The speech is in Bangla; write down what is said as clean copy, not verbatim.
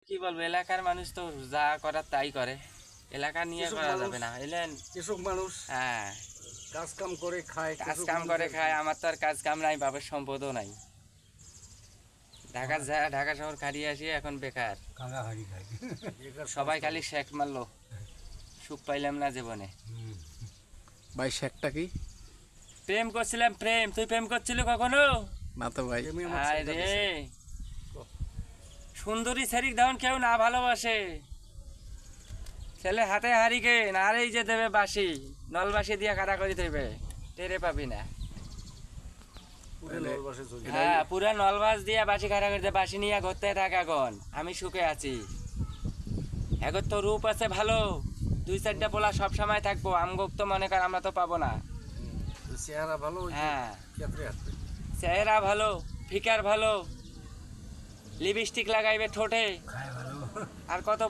কি বলবো, এলাকার মানুষ তো যা করার তাই করে, এলাকা নিয়ে করা যাবে না, এলেন কৃষক মানুষ হ্যাঁ, কাজ কাম করে খায়, কাজ কাম করে খায়। আমার তো আর কাজ কাম নাই, বাবার সম্পদও নাই। ঢাকা শহর খাড়িয়ে আসি, এখন বেকার। সবাই খালি শেখ মারলো, সুখ পাইলাম না জীবনে। ভাই শেকটা কি? প্রেম করছিলাম, প্রেম। তুই প্রেম করছিলি কখনো? না তো ভাই। আয় রে, সুন্দরী ছেড়ি ধন কেউ না ভালোবাসে। ছেলে হাতে হারিকে নারেই যে দেবে বাসি, নলবাসি দিয়া কাটা করে দেবে, টেরে পাবি না। হ্যাঁ, পুরা নলবাস দিয়া বাসি কাটা করে দেবে, বাসি নিয়ে ঘুরতে থাক। এখন আমি সুখে আছি, এখন তো রূপ আছে ভালো, 2-4টা পোলা সব সময় থাকবো। আমগোক তো মনে কর আমরা তো পাবো না। চেহারা ভালো, হ্যাঁ, চেহারা ভালো, ফিকার ভালো, লিপস্টিক লাগাইবে ঠোঁটে, আর কত